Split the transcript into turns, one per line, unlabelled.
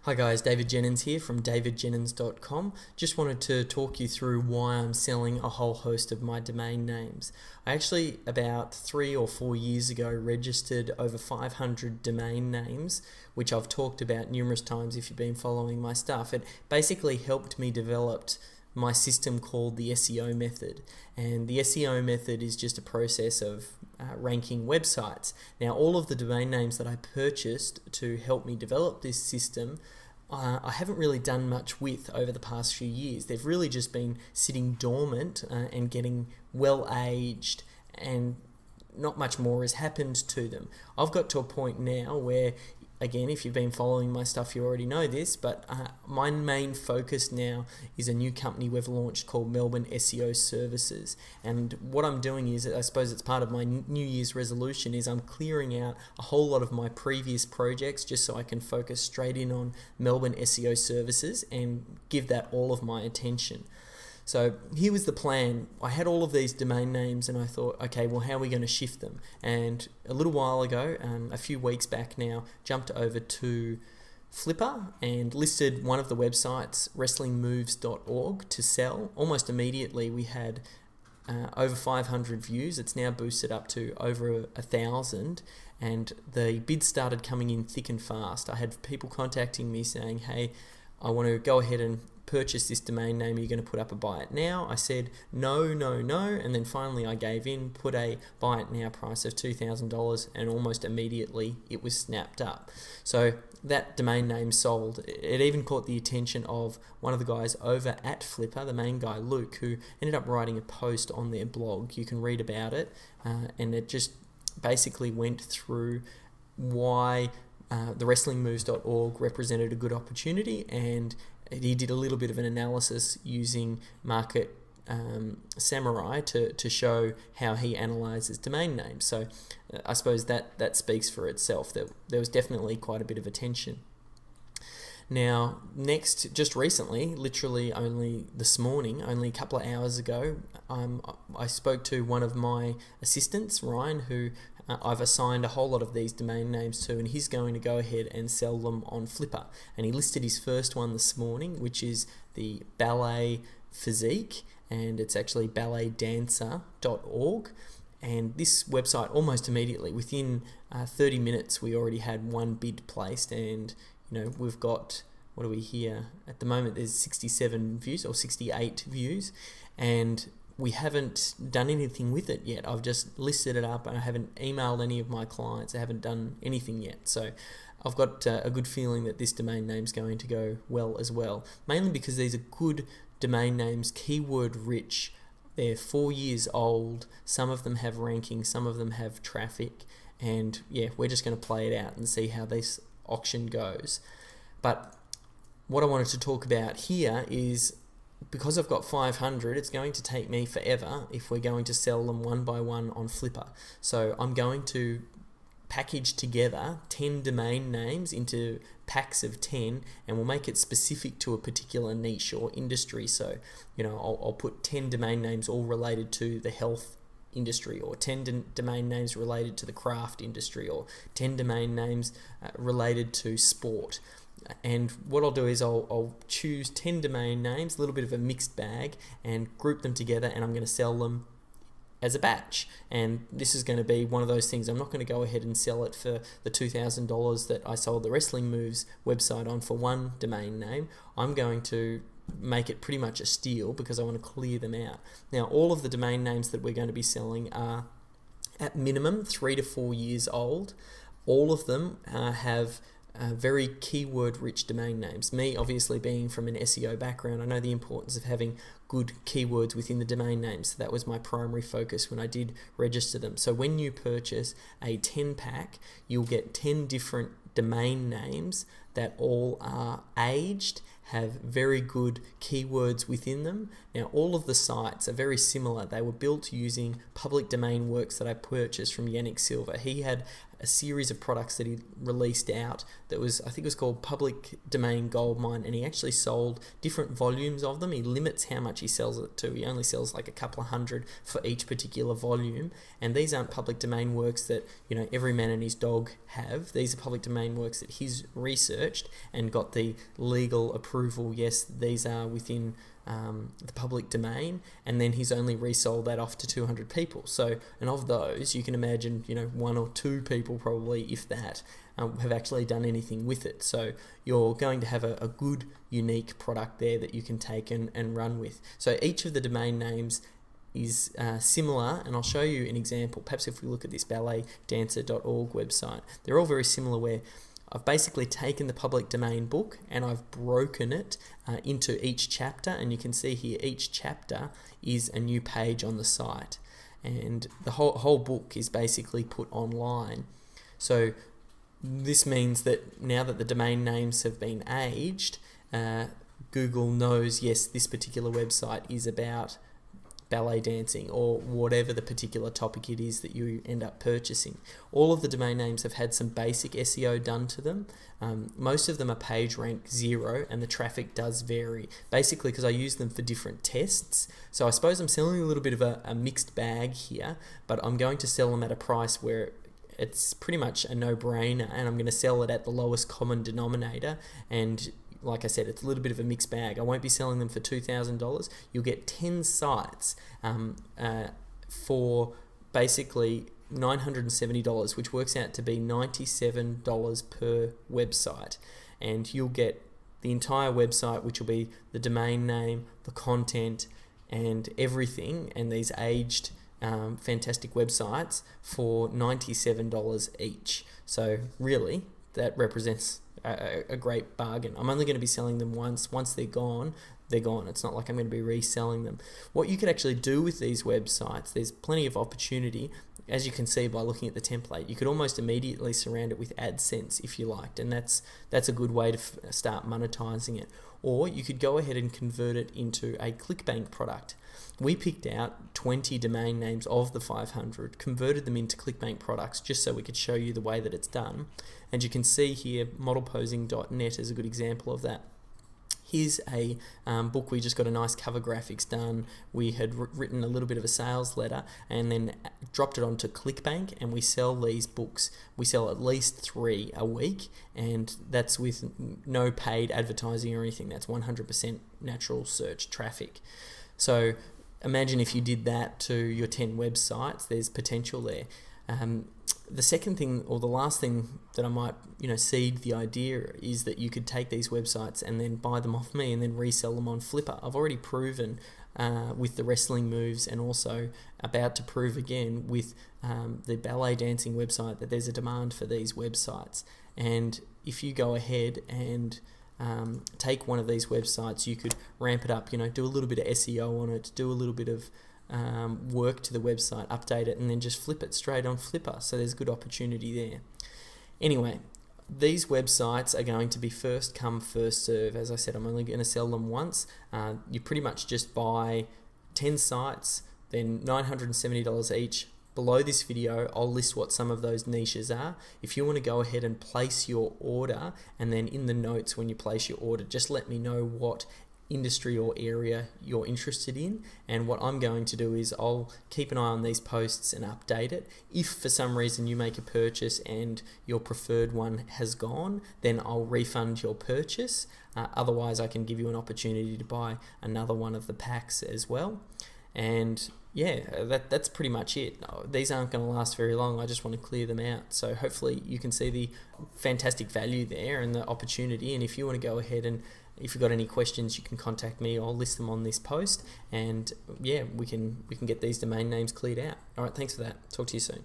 Hi guys, David Jennings here from davidjennings.com. Just wanted to talk you through why I'm selling a whole host of my domain names. I actually, about 3 or 4 years ago, registered over 500 domain names, which I've talked about numerous times if you've been following my stuff. It basically helped me develop my system called the SEO Method, and the SEO Method is just a process of ranking websites. Now, all of the domain names that I purchased to help me develop this system, I haven't really done much with over the past few years. They've really just been sitting dormant and getting well aged, and not much more has happened to them. I've got to a point now where, again, if you've been following my stuff, you already know this, but my main focus now is a new company we've launched called Melbourne SEO Services. And what I'm doing is, I suppose it's part of my New Year's resolution, is I'm clearing out a whole lot of my previous projects just so I can focus straight in on Melbourne SEO Services and give that all of my attention. So here was the plan. I had all of these domain names and I thought, okay, well, how are we going to shift them? And a little while ago, a few weeks back now, jumped over to Flipper and listed one of the websites, Wrestlingmovesorg, to sell. Almost immediately we had over 500 views. It's now boosted up to over 1,000, and the bids started coming in thick and fast. I had people contacting me saying, hey, I want to go ahead and purchase this domain name, you're going to put up a buy it now. I said no, and then finally I gave in, put a buy it now price of $2,000, and almost immediately it was snapped up. So that domain name sold. It even caught the attention of one of the guys over at Flipper, the main guy Luke, who ended up writing a post on their blog. You can read about it, and it just basically went through why the wrestlingmoves.org represented a good opportunity, and he did a little bit of an analysis using Market Samurai to show how he analyzes domain names. So I suppose that speaks for itself, that there was definitely quite a bit of attention. Now, next, just recently, literally only this morning, only a couple of hours ago, I spoke to one of my assistants, Ryan, who I've assigned a whole lot of these domain names to, and he's going to go ahead and sell them on Flipper. And he listed his first one this morning, which is the Ballet Physique, and it's actually balletdancer.org. And this website, almost immediately, within 30 minutes, we already had one bid placed, and we've got, what are we here? At the moment, there's 67 views or 68 views, and we haven't done anything with it yet. I've just listed it up and I haven't emailed any of my clients. I haven't done anything yet. So I've got a good feeling that this domain name's going to go well as well, mainly because these are good domain names, keyword rich. They're 4 years old. Some of them have ranking, some of them have traffic, and yeah, we're just going to play it out and see how this auction goes. But what I wanted to talk about here is, because I've got 500, it's going to take me forever if we're going to sell them one by one on Flipper. So I'm going to package together 10 domain names into packs of 10, and we'll make it specific to a particular niche or industry. So, I'll put 10 domain names all related to the health industry, or 10 domain names related to the craft industry, or 10 domain names related to sport. And what I'll do is I'll choose 10 domain names, a little bit of a mixed bag, and group them together, and I'm going to sell them as a batch. And this is going to be one of those things. I'm not going to go ahead and sell it for the $2,000 that I sold the Wrestling Moves website on for one domain name. I'm going to make it pretty much a steal because I want to clear them out. Now, all of the domain names that we're going to be selling are at minimum 3 to 4 years old. All of them have very keyword-rich domain names. Me, obviously, being from an SEO background, I know the importance of having good keywords within the domain names. So that was my primary focus when I did register them. So when you purchase a 10-pack, you'll get 10 different domain names that all are aged, have very good keywords within them. Now, all of the sites are very similar. They were built using public domain works that I purchased from Yannick Silva. He had a series of products that he released out that was, I think it was called Public Domain Goldmine, and he actually sold different volumes of them. He limits how much he sells it to. He only sells like a couple of hundred for each particular volume, and these aren't public domain works that, you know, every man and his dog have. These are public domain works that he's researched and got the legal approval. Yes, these are within the public domain, and then he's only resold that off to 200 people. So, and of those, you can imagine, you know, 1 or 2 people probably, if that, have actually done anything with it. So you're going to have a good, unique product there that you can take and run with. So each of the domain names is similar, and I'll show you an example. Perhaps if we look at this balletdancer.org website, they're all very similar, where I've basically taken the public domain book and I've broken it into each chapter, and you can see here each chapter is a new page on the site, and the whole book is basically put online. So this means that now that the domain names have been aged, Google knows, yes, this particular website is about ballet dancing, or whatever the particular topic it is that you end up purchasing. All of the domain names have had some basic SEO done to them. Most of them are page rank 0, and the traffic does vary, basically because I use them for different tests. So I suppose I'm selling a little bit of a mixed bag here, but I'm going to sell them at a price where it's pretty much a no-brainer, and I'm going to sell it at the lowest common denominator. And like I said, it's a little bit of a mixed bag. I won't be selling them for $2,000. You'll get 10 sites for basically $970, which works out to be $97 per website. And you'll get the entire website, which will be the domain name, the content, and everything, and these aged fantastic websites for $97 each. So really, that represents a great bargain. I'm only going to be selling them once. Once they're gone, they're gone. It's not like I'm going to be reselling them. What you could actually do with these websites, there's plenty of opportunity. As you can see by looking at the template, you could almost immediately surround it with AdSense if you liked, and that's a good way to start monetizing it. Or you could go ahead and convert it into a ClickBank product. We picked out 20 domain names of the 500, converted them into ClickBank products just so we could show you the way that it's done. And you can see here, modelposing.net is a good example of that. Here's a book. We just got a nice cover graphics done. We had written a little bit of a sales letter and then dropped it onto ClickBank, and we sell these books. We sell at least 3 a week, and that's with no paid advertising or anything. That's 100% natural search traffic. So imagine if you did that to your 10 websites, there's potential there. The second thing, or the last thing that I might, seed the idea is that you could take these websites and then buy them off me and then resell them on Flipper. I've already proven with the wrestling moves, and also about to prove again with the ballet dancing website, that there's a demand for these websites. And if you go ahead and take one of these websites, you could ramp it up, do a little bit of SEO on it, do a little bit of work to the website, update it, and then just flip it straight on Flipper. So there's good opportunity there. Anyway, these websites are going to be first come, first serve. As I said, I'm only going to sell them once. You pretty much just buy 10 sites, then $970 each. Below this video, I'll list what some of those niches are. If you want to go ahead and place your order, and then in the notes when you place your order, just let me know what industry or area you're interested in, and what I'm going to do is I'll keep an eye on these posts and update it. If for some reason you make a purchase and your preferred one has gone, then I'll refund your purchase. Otherwise, I can give you an opportunity to buy another one of the packs as well. And yeah, that's pretty much it. These aren't going to last very long. I just want to clear them out. So hopefully you can see the fantastic value there and the opportunity. And if you want to go ahead and if you've got any questions, you can contact me. I'll list them on this post, and yeah, we can get these domain names cleared out. All right, thanks for that. Talk to you soon.